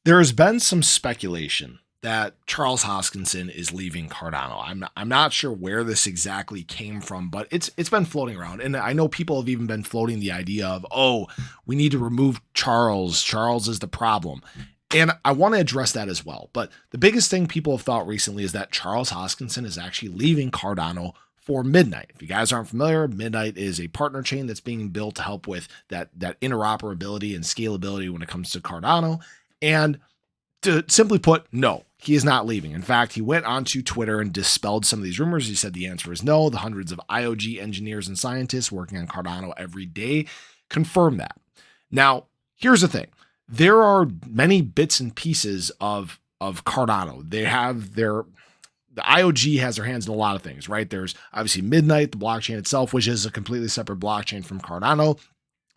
There has been some speculation that Charles Hoskinson is leaving Cardano. I'm not sure where this exactly came from, but it's been floating around. And I know people have even been floating the idea of, oh, we need to remove Charles. Charles is the problem. And I want to address that as well. But the biggest thing people have thought recently is that Charles Hoskinson is actually leaving Cardano for Midnight. If you guys aren't familiar, Midnight is a partner chain that's being built to help with that interoperability and scalability when it comes to Cardano. And to simply put, no, he is not leaving. In fact, he went onto Twitter and dispelled some of these rumors. He said the answer is no. The hundreds of IOG engineers and scientists working on Cardano every day confirm that. Now, here's the thing. There are many bits and pieces of Cardano. They have the IOG has their hands in a lot of things, right? There's obviously Midnight, the blockchain itself, which is a completely separate blockchain from Cardano.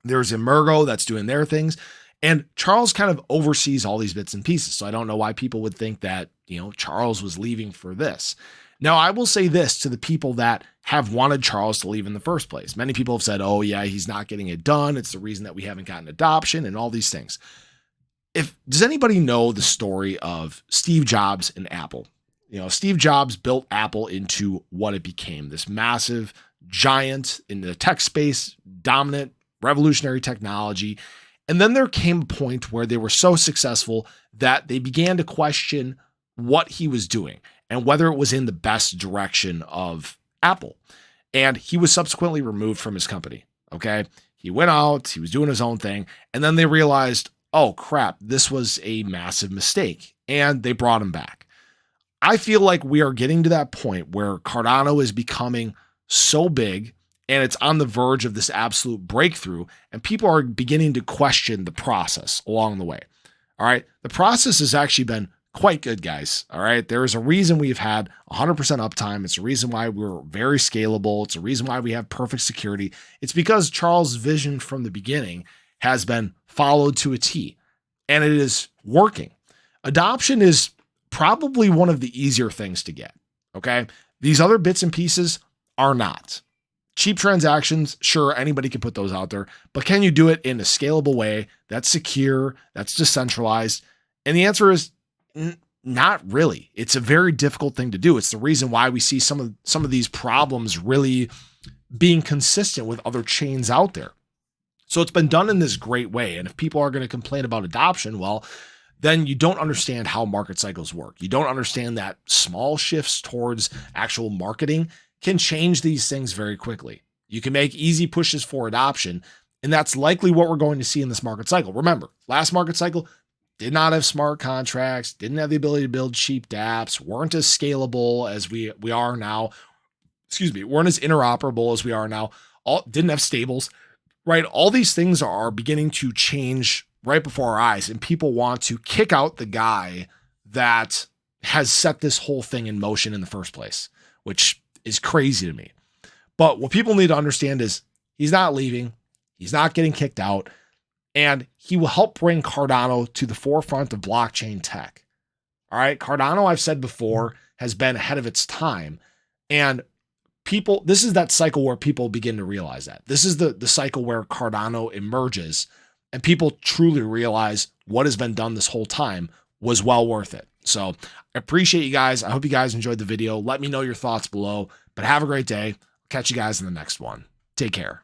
There's Emergo that's doing their things. And Charles kind of oversees all these bits and pieces. So I don't know why people would think that, Charles was leaving for this. Now, I will say this to the people that have wanted Charles to leave in the first place. Many people have said, oh yeah, he's not getting it done. It's the reason that we haven't gotten adoption and all these things. Does anybody know the story of Steve Jobs and Apple? Steve Jobs built Apple into what it became, this massive giant in the tech space, dominant, revolutionary technology. And then there came a point where they were so successful that they began to question what he was doing and whether it was in the best direction of Apple. And he was subsequently removed from his company. Okay. He went out, he was doing his own thing. And then they realized, oh crap, this was a massive mistake. And they brought him back. I feel like we are getting to that point where Cardano is becoming so big and it's on the verge of this absolute breakthrough, and people are beginning to question the process along the way. All right. The process has actually been quite good, guys. All right. There is a reason we've had 100% uptime. It's a reason why we're very scalable. It's a reason why we have perfect security. It's because Charles' vision from the beginning has been followed to a T, and it is working. Adoption is probably one of the easier things to get. Okay. These other bits and pieces are not. Cheap transactions, sure, anybody can put those out there, but can you do it in a scalable way that's secure, that's decentralized? And the answer is not really. It's a very difficult thing to do. It's the reason why we see some of these problems really being consistent with other chains out there. So it's been done in this great way. And if people are going to complain about adoption, well, then you don't understand how market cycles work. You don't understand that small shifts towards actual marketing can change these things very quickly. You can make easy pushes for adoption, and that's likely what we're going to see in this market cycle. Remember, last market cycle did not have smart contracts, didn't have the ability to build cheap dApps, weren't as scalable as we are now. Weren't as interoperable as we are now. Didn't have stables, right? All these things are beginning to change right before our eyes, and people want to kick out the guy that has set this whole thing in motion in the first place, which is crazy to me. But what people need to understand is he's not leaving. He's not getting kicked out. And he will help bring Cardano to the forefront of blockchain tech. All right. Cardano, I've said before, has been ahead of its time. And this is that cycle where people begin to realize that. This is the cycle where Cardano emerges and people truly realize what has been done this whole time was well worth it. So I appreciate you guys. I hope you guys enjoyed the video. Let me know your thoughts below, but have a great day. Catch you guys in the next one. Take care.